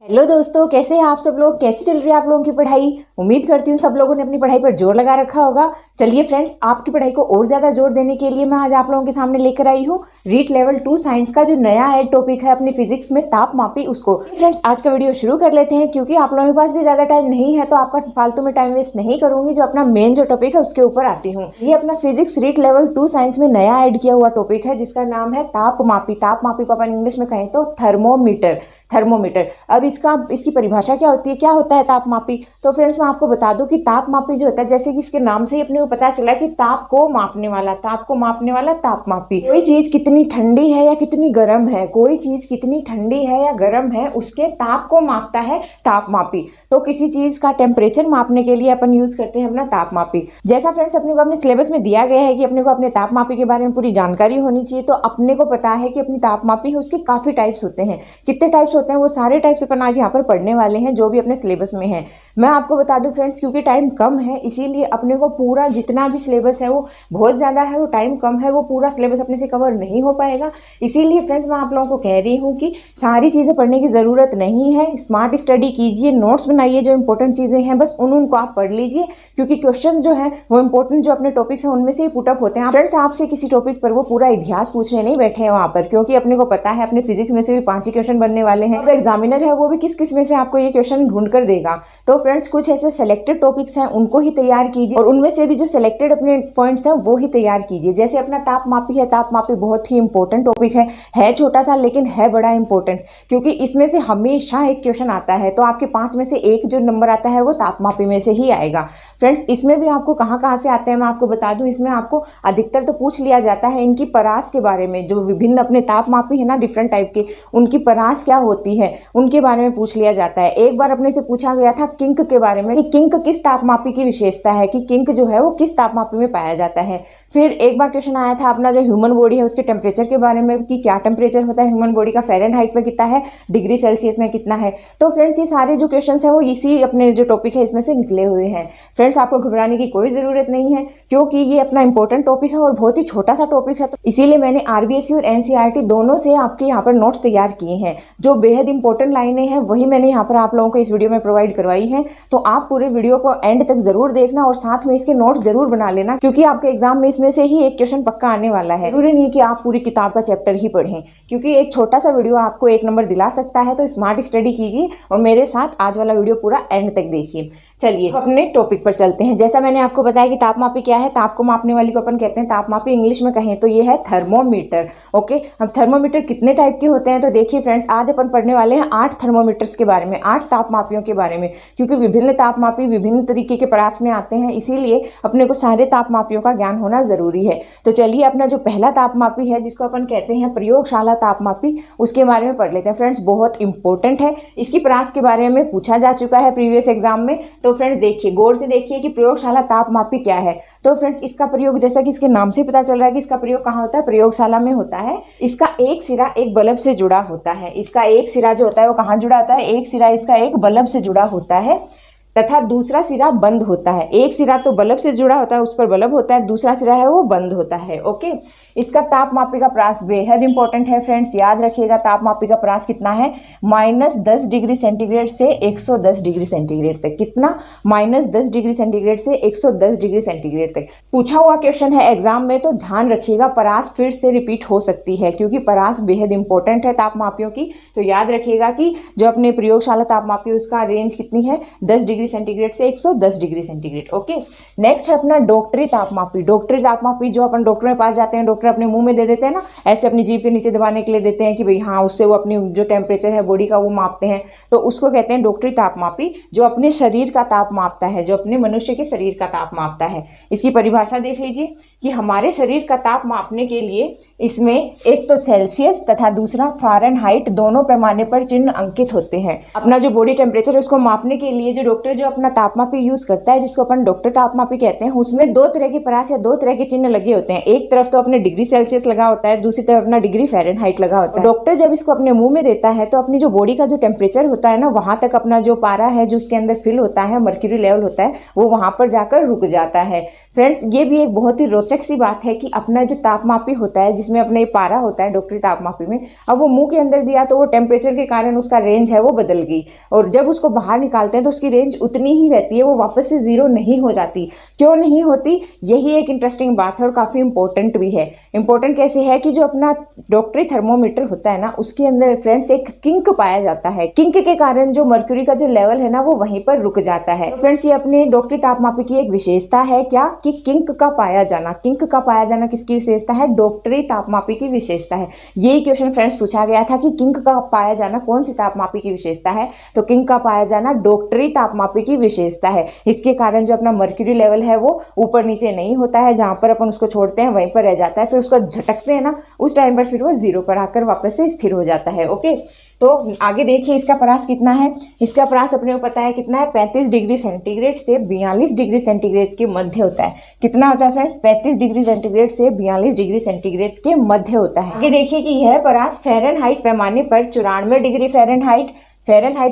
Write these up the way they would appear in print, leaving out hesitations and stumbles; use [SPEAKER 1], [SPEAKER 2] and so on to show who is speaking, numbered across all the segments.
[SPEAKER 1] Hello दोस्तों, कैसे हैं आप सब लोग। कैसे चल रही है आप लोगों की पढ़ाई। उम्मीद करती हूँ सब लोगों ने अपनी पढ़ाई पर जोर लगा रखा होगा। चलिए फ्रेंड्स, आपकी पढ़ाई को और ज़्यादा जोर देने के लिए मैं आज आप लोगों के सामने लेकर आई हूँ रीट लेवल 2 साइंस का जो नया ऐड टॉपिक है अपनी फिजिक्स में, तापमापी, उसको। फ्रेंड्स, आज का वीडियो शुरू कर लेते हैं क्योंकि आप लोगों के पास भी ज़्यादा टाइम नहीं है, तो आपका फालतू में टाइम वेस्ट नहीं करूंगी। जो अपना मेन जो टॉपिक है उसके ऊपर आती हूँ। ये अपना फिजिक्स रीट लेवल 2 साइंस में नया ऐड किया हुआ टॉपिक है जिसका नाम है तापमापी। तापमापी को अपन इंग्लिश में कहें तो थर्मोमीटर। अब इसकी परिभाषा क्या होती है, क्या होता है तापमापी। तो फ्रेंड्स, मैं आपको बता दूं कि तापमापी जो होता है, जैसे कि इसके नाम से ही अपने को पता चला कि ताप को मापने वाला तापमापी। कोई चीज कितनी ठंडी है या कितनी गर्म है, कोई चीज कितनी ठंडी है या गर्म है, उसके ताप को मापता है तापमापी। तो किसी चीज का टेम्परेचर मापने के लिए अपन यूज करते हैं अपना तापमापी। जैसा फ्रेंड्स अपने को अपने सिलेबस में दिया गया है कि अपने को अपने तापमापी के बारे में पूरी जानकारी होनी चाहिए, तो अपने को पता है कि अपनी तापमापी है उसके काफी टाइप्स होते हैं। कितने टाइप्स होते हैं वो सारे टाइप्स अपन आज यहाँ पर पढ़ने वाले हैं जो भी अपने सिलेबस में है। मैं आपको बता दूं फ्रेंड्स, क्योंकि टाइम कम है इसीलिए अपने को पूरा जितना भी सिलेबस है वो बहुत ज़्यादा है, वो टाइम कम है, वो पूरा सिलेबस अपने से कवर नहीं हो पाएगा। इसीलिए फ्रेंड्स मैं आप लोगों को कह रही हूँ कि सारी चीज़ें पढ़ने की ज़रूरत नहीं है। स्मार्ट स्टडी कीजिए, नोट्स बनाइए, जो इंपॉर्टेंट चीज़ें हैं बस उनको आप पढ़ लीजिए, क्योंकि क्वेश्चन जो है वो इंपॉर्टेंट जो अपने टॉपिक्स हैं उनमें से ही पुटअप होते हैं। फ्रेंड्स, आपसे किसी टॉपिक पर वो पूरा इतिहास पूछने नहीं बैठे हैं वहाँ पर, क्योंकि अपने को पता है अपने फिजिक्स में से भी 5 ही क्वेश्चन बनने वाले हैं। अब एग्जामिनर है वो भी किस किस में से आपको ये क्वेश्चन ढूंढ कर देगा। तो फ्रेंड्स, कुछ ऐसे सेलेक्टेड टॉपिक्स हैं उनको ही तैयार कीजिए और उनमें से भी जो सेलेक्टेड अपने पॉइंट्स हैं वो ही तैयार कीजिए। जैसे अपना तापमापी है, तापमापी बहुत ही इंपॉर्टेंट टॉपिक है छोटा सा लेकिन है बड़ा इंपॉर्टेंट, क्योंकि इसमें से हमेशा एक क्वेश्चन आता है। तो आपके 5 में से एक जो नंबर आता है वो तापमापी में से ही आएगा। फ्रेंड्स, इसमें भी आपको कहाँ कहाँ से आते हैं मैं आपको बता दूं। इसमें आपको अधिकतर तो पूछ लिया जाता है इनकी परास के बारे में, जो विभिन्न अपने तापमापी है ना डिफरेंट टाइप के, उनकी परास क्या होती है उनके बारे में पूछ लिया जाता है। एक बार अपने से पूछा गया था किंक के बारे में कि किंक किस तापमापी की विशेषता है, कि किंक जो है वो किस तापमापी में पाया जाता है। फिर एक बार क्वेश्चन आया था अपना जो ह्यूमन बॉडी है उसके टेम्परेचर के बारे में, कि क्या टेम्परेचर होता है ह्यूमन बॉडी का, फ़ारेनहाइट में कितना है, डिग्री सेल्सियस में कितना है। तो फ्रेंड्स, ये सारे जो क्वेश्चन है वो इसी अपने जो टॉपिक है इसमें से निकले हुए हैं। फ्रेंड्स, आपको घबराने की कोई ज़रूरत नहीं है, क्योंकि ये अपना इंपॉर्टेंट टॉपिक है और बहुत ही छोटा सा टॉपिक है। तो इसीलिए मैंने आरबीएससी और एनसीईआरटी दोनों से आपके यहाँ पर नोट्स तैयार किए हैं। जो बेहद इंपॉर्टेंट लाइनें हैं वही मैंने यहाँ पर आप लोगों को इस वीडियो में प्रोवाइड करवाई है। तो आप पूरे वीडियो को एंड तक जरूर देखना और साथ में इसके नोट्स जरूर बना लेना, क्योंकि आपके एग्जाम में इसमें से ही एक क्वेश्चन पक्का आने वाला है। जरूरी नहीं कि आप पूरी किताब का चैप्टर ही पढ़ें, क्योंकि एक छोटा सा वीडियो आपको 1 नंबर दिला सकता है। तो स्मार्ट स्टडी कीजिए और मेरे साथ आज वाला वीडियो पूरा एंड तक देखिए। चलिए अपने टॉपिक पर चलते हैं। जैसा मैंने आपको बताया कि तापमापी क्या है, ताप को मापने वाली को अपन कहते हैं तापमापी, इंग्लिश में कहें तो ये है थर्मोमीटर। ओके, अब थर्मोमीटर कितने टाइप के होते हैं तो देखिए फ्रेंड्स, आज अपन पढ़ने वाले हैं 8 थर्मोमीटर्स के बारे में, 8 तापमापियों के बारे में, क्योंकि विभिन्न तापमापी विभिन्न तरीके के परास में आते हैं, इसीलिए अपने को सारे तापमापियों का ज्ञान होना जरूरी है। तो चलिए अपना जो पहला तापमापी है जिसको अपन कहते हैं प्रयोगशाला तापमापी, उसके बारे में पढ़ लेते हैं। फ्रेंड्स, बहुत इंपॉर्टेंट है, इसकी परास के बारे में पूछा जा चुका है प्रीवियस एग्जाम में। तो फ्रेंड्स देखिए, गौर से देखिए कि प्रयोगशाला तापमापी क्या है। तो फ्रेंड्स, इसका प्रयोग जैसा कि इसके नाम से पता चल रहा है कि इसका प्रयोग कहाँ होता है, प्रयोगशाला में होता है। इसका एक सिरा एक बल्ब से जुड़ा होता है। इसका एक सिरा जो होता है वो कहाँ जुड़ा होता है, एक सिरा इसका एक बल्ब से जुड़ा होता है तथा दूसरा सिरा बंद होता है। एक सिरा तो बल्ब से जुड़ा होता है, उस पर बल्ब होता है, दूसरा सिरा है वो बंद होता है। ओके, इसका तापमापी का प्रास बेहद इंपॉर्टेंट है फ्रेंड्स, याद रखिएगा। तापमापी का प्रास कितना है, -10 डिग्री सेंटीग्रेड से 110 डिग्री सेंटीग्रेड तक। कितना, -10 डिग्री सेंटीग्रेड से 110 डिग्री सेंटीग्रेड तक पूछा हुआ क्वेश्चन है एग्जाम में। तो ध्यान रखिएगा, परास फिर से रिपीट हो सकती है, क्योंकि परास बेहद इंपॉर्टेंट है तापमापियों की। तो याद रखिएगा कि जो अपने प्रयोगशाला तापमापी उसका रेंज कितनी है, 10 डिग्री सेंटीग्रेड से 110 डिग्री सेंटीग्रेड। ओके, नेक्स्ट है अपना डॉक्टरी तापमापी। डॉक्टरी तापमापी जो अपन डॉक्टर के पास जाते हैं, डॉक्टर अपने मुंह में दे देते हैं ना, ऐसे अपनी जीभ के नीचे दबाने के लिए देते हैं कि भाई हाँ, उससे वो अपनी जो टेम्परेचर है बॉडी का वो मापते हैं। तो उसको कहते हैं डॉक्टरी तापमापी, जो अपने शरीर का ताप मापता है, जो अपने मनुष्य के शरीर का ताप मापता है। इसकी परिभाषा देख लीजिए कि हमारे शरीर का ताप मापने के लिए इसमें एक तो सेल्सियस तथा दूसरा फ़ारेनहाइट, दोनों पैमाने पर चिन्ह अंकित होते हैं। अपना जो बॉडी टेम्परेचर है उसको मापने के लिए जो डॉक्टर जो अपना तापमापी यूज करता है, जिसको अपन डॉक्टर तापमापी कहते हैं, उसमें 2 तरह की परास या 2 तरह के चिन्ह लगे होते हैं। एक तरफ तो अपने डिग्री सेल्सियस लगा होता है, दूसरी तरफ अपना डिग्री फ़ारेनहाइट लगा होता है। डॉक्टर जब इसको अपने मुंह में देता है तो अपनी जो बॉडी का जो टेम्परेचर होता है ना, वहां तक अपना जो पारा है जो उसके अंदर फिल होता है, मर्क्यूरी लेवल होता है, वो वहां पर जाकर रुक जाता है। फ्रेंड्स, ये भी एक बहुत ही रोचक रोचक सी बात है कि अपना जो तापमापी होता है, जिसमें अपना ये पारा होता है डॉक्टरी तापमापी में, अब वो मुंह के अंदर दिया तो वो टेम्परेचर के कारण उसका रेंज है वो बदल गई, और जब उसको बाहर निकालते हैं तो उसकी रेंज उतनी ही रहती है, वो वापस से जीरो नहीं हो जाती। क्यों नहीं होती, यही एक इंटरेस्टिंग बात है और काफ़ी इंपॉर्टेंट भी है। इंपॉर्टेंट कैसे है कि जो अपना डॉक्टरी थर्मोमीटर होता है ना, उसके अंदर फ्रेंड्स एक किंक पाया जाता है। किंक के कारण जो मर्क्यूरी का जो लेवल है ना वो वहीं पर रुक जाता है। तो फ्रेंड्स ये अपने डॉक्टरी तापमापी की एक विशेषता है क्या, कि किंक का पाया जाना। किंक का पाया जाना किसकी विशेषता है, डॉक्टरी तापमापी की विशेषता है। यही क्वेश्चन फ्रेंड्स पूछा गया था कि किंक का पाया जाना कौन सी तापमापी की विशेषता है, तो किंक का पाया जाना डॉक्टरी तापमापी की विशेषता है। इसके कारण जो अपना मर्क्यूरी लेवल है वो ऊपर नीचे नहीं होता है, जहां पर अपन उसको छोड़ते हैं वहीं पर रह जाता है, फिर उसको झटकते हैं ना उस टाइम पर फिर वो जीरो पर आकर वापस से स्थिर हो जाता है। ओके, तो आगे देखिए इसका परास कितना है। इसका परास अपने को पता है कितना है, 35 डिग्री सेंटीग्रेड से 42 डिग्री सेंटीग्रेड के मध्य होता है। कितना होता है फ्रेंड्स, 35 डिग्री सेंटीग्रेड से 42 डिग्री सेंटीग्रेड के मध्य होता है। आगे देखिए कि यह परास फ़ारेनहाइट पैमाने पर 94 डिग्री फ़ारेनहाइट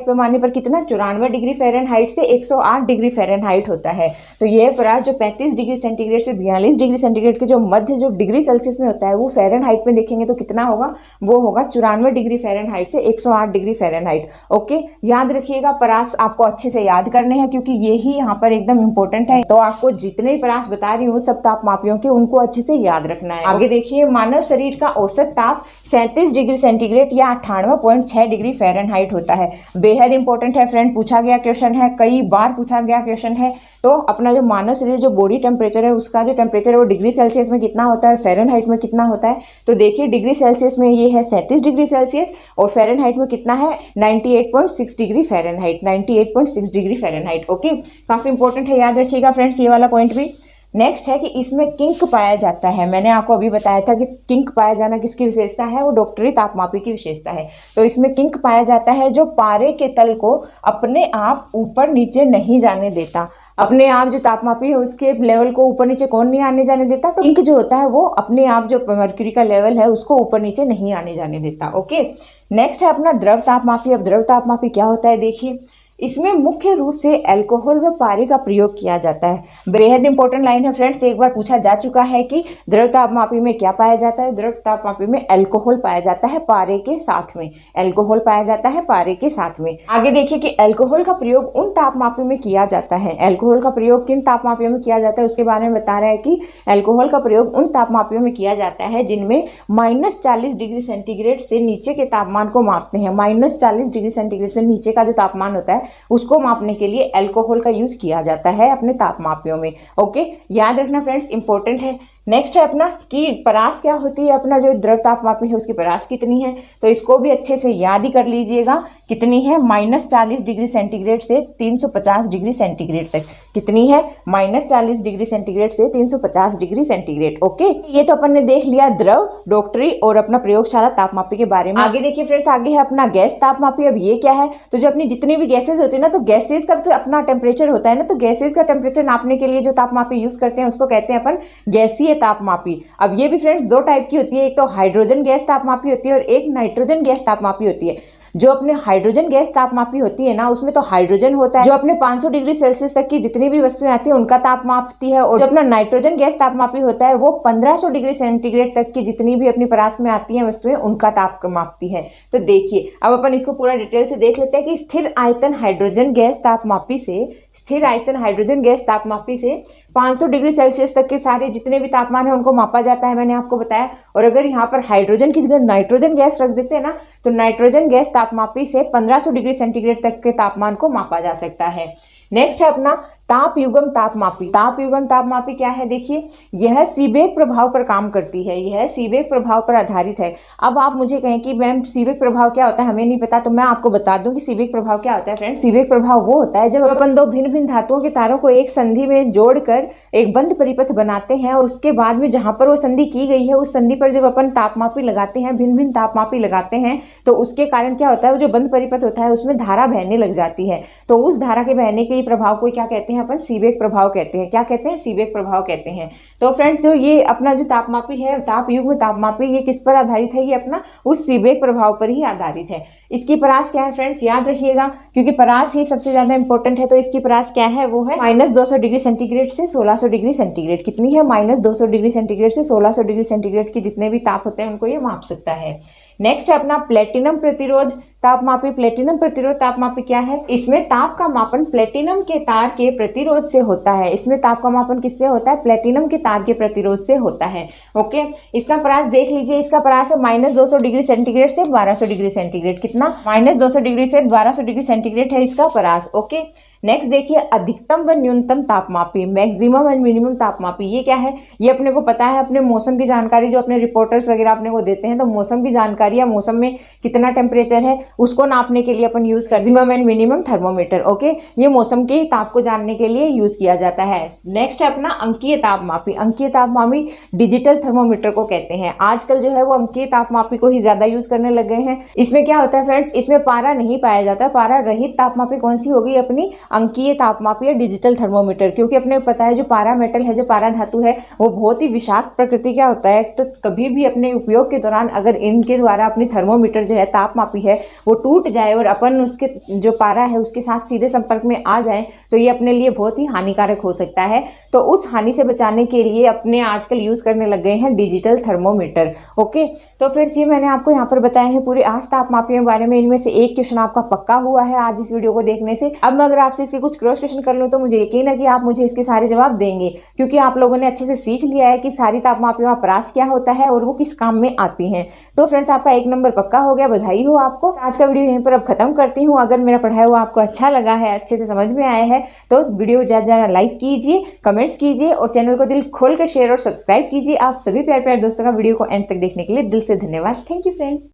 [SPEAKER 1] पैमाने पर कितना, 94 डिग्री फ़ारेनहाइट से 108 डिग्री फ़ारेनहाइट होता है। तो यह परास जो 35 डिग्री सेंटीग्रेड से 42 डिग्री सेंटीग्रेड के जो मध्य जो डिग्री सेल्सियस में होता है, वो फ़ारेनहाइट में देखेंगे तो कितना होगा, वो होगा 94 डिग्री फ़ारेनहाइट से 108 डिग्री फ़ारेनहाइट। ओके, याद रखिएगा परास आपको अच्छे से याद करने हैं, क्योंकि ये ही यहाँ पर एकदम इंपॉर्टेंट है। तो आपको जितने भी परास बता रही हूँ सब तापमापियों के, उनको अच्छे से याद रखना है। आगे देखिए, मानव शरीर का औसत ताप 37 डिग्री सेंटीग्रेड या 98.6 डिग्री फ़ारेनहाइट होता है। बेहद इंपॉर्टेंट है फ्रेंड, पूछा गया क्वेश्चन है, कई बार पूछा गया क्वेश्चन है। तो अपना जो मानव शरीर जो बॉडी टेम्परेचर है, उसका जो टेम्परेचर है वो डिग्री सेल्सियस में कितना होता है और फ़ारेनहाइट में कितना होता है। तो देखिए डिग्री सेल्सियस में ये है 37 डिग्री सेल्सियस और फ़ारेनहाइट में कितना है, 98.6 degree Fahrenheit, 98.6 degree Fahrenheit. Okay, काफ़ी इंपॉर्टेंट है, याद रखिएगा फ्रेंड्स ये वाला पॉइंट भी। नेक्स्ट है कि इसमें किंक पाया जाता है। मैंने आपको अभी बताया था कि किंक पाया जाना किसकी विशेषता है, वो डॉक्टरी तापमापी की विशेषता है। तो इसमें किंक पाया जाता है जो पारे के तल को अपने आप ऊपर नीचे नहीं जाने देता। अपने आप जो तापमापी है उसके लेवल को ऊपर नीचे कौन नहीं आने जाने देता, तो किंक जो होता है वो अपने आप जो मर्क्यूरी का लेवल है उसको ऊपर नीचे नहीं आने जाने देता। ओके, नेक्स्ट है अपना द्रव तापमापी। अब द्रव तापमापी क्या होता है देखिए, इसमें मुख्य रूप से अल्कोहल व पारे का प्रयोग किया जाता है। बेहद इंपॉर्टेंट लाइन है फ्रेंड्स, एक बार पूछा जा चुका है कि द्रव तापमापी में क्या पाया जाता है, द्रव तापमापी में अल्कोहल पाया जाता है पारे के साथ में, अल्कोहल पाया जाता है पारे के साथ में। आगे देखिए कि अल्कोहल का प्रयोग उन तापमापी में किया जाता है, अल्कोहल का प्रयोग किन तापमापियों में किया जाता है उसके बारे में बता रहा है कि अल्कोहल का प्रयोग उन तापमापियों में किया जाता है जिनमें -40 डिग्री सेंटीग्रेड से नीचे के तापमान को मापते हैं। -40 डिग्री सेंटीग्रेड से नीचे का जो तापमान होता है उसको मापने के लिए अल्कोहल का यूज किया जाता है अपने तापमापियों में। ओके, याद रखना फ्रेंड्स, इंपॉर्टेंट है। नेक्स्ट है अपना कि परास क्या होती है, अपना जो द्रव तापमापी है उसकी परास कितनी है, तो इसको भी अच्छे से याद ही कर लीजिएगा। कितनी है, -40 डिग्री सेंटीग्रेड से 350 डिग्री सेंटीग्रेड तक। कितनी है, -40 डिग्री सेंटीग्रेड से 350 डिग्री सेंटीग्रेड। ओके, ये तो अपन ने देख लिया द्रव, डॉक्टरी और अपना प्रयोगशाला तापमापी के बारे में। आगे देखिए फ्रेंड्स, आगे है अपना गैस तापमापी। अब ये क्या है, तो जो अपनी जितनी भी गैसेज होती है ना, तो गैसेज का तो अपना टेम्परेचर होता है ना, तो गैसेज का टेम्परेचर नापने के लिए जो तापमापी यूज करते हैं उसको कहते हैं अपन गैसीय तापमापी। अब ये भी फ्रेंड्स दो टाइप की होती है, एक तो हाइड्रोजन गैस तापमापी होती है और एक नाइट्रोजन गैस तापमापी होती है। जो अपने हाइड्रोजन गैस तापमापी होती है ना, उसमें तो हाइड्रोजन होता है जो अपने 500 डिग्री सेल्सियस तक की जितनी भी वस्तुएं आती है उनका ताप मापती है, और जो अपना नाइट्रोजन गैस तापमापी होता है वो 1500 डिग्री सेंटीग्रेड तक की जितनी भी अपनी परास में आती है वस्तुएं उनका ताप मापती है। तो देखिए अब अपन इसको पूरा डिटेल से देख लेते हैं कि स्थिर आयतन हाइड्रोजन गैस तापमापी से 500 डिग्री सेल्सियस तक के सारे जितने भी तापमान है उनको मापा जाता है, मैंने आपको बताया। और अगर यहाँ पर हाइड्रोजन की जगह नाइट्रोजन गैस रख देते हैं ना, तो नाइट्रोजन गैस तापमापी से 1500 डिग्री सेंटीग्रेड तक के तापमान को मापा जा सकता है। नेक्स्ट है अपना ताप युग्म तापमापी। ताप युग्म तापमापी क्या है देखिए, यह सीबेक प्रभाव पर काम करती है, यह सीबेक प्रभाव पर आधारित है। अब आप मुझे कहें कि मैम सीबेक प्रभाव क्या होता है, हमें नहीं पता, तो मैं आपको बता दूं कि सीबेक प्रभाव क्या होता है। फ्रेंड्स, सीबेक प्रभाव वो होता है जब अपन दो भिन्न भिन्न धातुओं के तारों को एक संधि में जोड़कर एक बंद परिपथ बनाते हैं और उसके बाद में जहां पर वो संधि की गई है उस संधि पर जब अपन तापमापी लगाते हैं, भिन्न भिन्न तापमापी लगाते हैं, तो उसके कारण क्या होता है, वो जो बंद परिपथ होता है उसमें धारा बहने लग जाती है। तो उस धारा के बहने के प्रभाव को क्या कहते हैं, हैं अपन सीबेक प्रभाव कहते हैं। क्या कहते हैं? सीबेक प्रभाव कहते हैं। तो फ्रेंड्स जो ये अपना जो तापमापी है, तापयुग्म तापमापी, ये किस पर आधारित है? ये अपना उस सीबेक प्रभाव पर ही आधारित है। इसकी परास क्या है फ्रेंड्स? याद रखिएगा, क्योंकि परास ही सबसे ज्यादा इंपॉर्टेंट है। तो इसकी परास क्या है? वो है -200 डिग्री सेंटीग्रेड से 1600 डिग्री सेंटीग्रेड। कितनी है? -200 डिग्री सेंटीग्रेड से 1600 डिग्री सेंटीग्रेड के जितने भी ताप होते हैं उनको ये माप सकता है। नेक्स्ट है अपना प्लेटिनम प्रतिरोध तापमापी। प्लेटिनम प्रतिरोध तापमापी क्या है? इसमें ताप का मापन प्लेटिनम के तार के प्रतिरोध से होता है। इसमें ताप का मापन किससे होता है? प्लेटिनम के तार के प्रतिरोध से होता है। ओके, इसका परास देख लीजिए। इसका परास है -200 डिग्री सेंटीग्रेड से 1200 डिग्री सेंटीग्रेड। कितना? -200 डिग्री से 1200 डिग्री सेंटीग्रेड है इसका परास। ओके, नेक्स्ट देखिए अधिकतम व न्यूनतम तापमापी, मैक्सिमम एंड मिनिमम तापमापी। ये क्या है? ये अपने को पता है, अपने मौसम की जानकारी जो अपने रिपोर्टर्स वगैरह अपने को देते हैं, तो मौसम की जानकारी या मौसम में कितना टेम्परेचर है उसको नापने के लिए अपन यूज कर maximum and minimum thermometer. Okay, ये मौसम के ताप को जानने के लिए यूज किया जाता है। नेक्स्ट है अपना अंकीय तापमापी। अंकीय तापमापी डिजिटल थर्मोमीटर को कहते हैं। आजकल जो है वो अंकीय तापमापी को ही ज्यादा यूज करने लग गए हैं। इसमें क्या होता है फ्रेंड्स? इसमें पारा नहीं पाया जाता। पारा रहित तापमापी कौन सी होगी? अपनी अंकीय तापमापी या डिजिटल थर्मोमीटर। क्योंकि अपने पता है जो पारा मेटल है, जो पारा धातु है, वो बहुत ही विषाक्त प्रकृति का होता है। तो कभी भी अपने उपयोग के दौरान अगर इनके द्वारा अपनी थर्मोमीटर जो है, तापमापी है, वो टूट जाए और अपन उसके जो पारा है उसके साथ सीधे संपर्क में आ जाए तो ये अपने लिए बहुत ही हानिकारक हो सकता है। तो उस हानि से बचाने के लिए अपने आजकल यूज करने लग गए हैं डिजिटल थर्मोमीटर। ओके, तो फ्रेंड्स ये मैंने आपको यहाँ पर बताए हैं पूरे 8 तापमापियों के बारे में। इनमें से एक क्वेश्चन आपका पक्का हुआ है आज इस वीडियो को देखने से। अब मैं अगर आपसे इसके कुछ क्रॉस क्वेश्चन कर लूँ तो मुझे यकीन है कि आप मुझे इसके सारे जवाब देंगे, क्योंकि आप लोगों ने अच्छे से सीख लिया है कि सारी तापमापियों का परास क्या होता है और वो किस काम में आती हैं। तो फ्रेंड्स आपका 1 नंबर पक्का हो गया, बधाई हो आपको। आज का वीडियो यहीं पर अब खत्म करती हूँ। अगर मेरा पढ़ाया हुआ आपको अच्छा लगा है, अच्छे से समझ में आया है, तो वीडियो ज़्यादा ज़्यादा लाइक कीजिए, कमेंट्स कीजिए और चैनल को दिल खोल कर शेयर और सब्सक्राइब कीजिए। आप सभी प्यारे प्यारे दोस्तों का वीडियो को एंड तक देखने के लिए दिल से धन्यवाद। Thank you friends.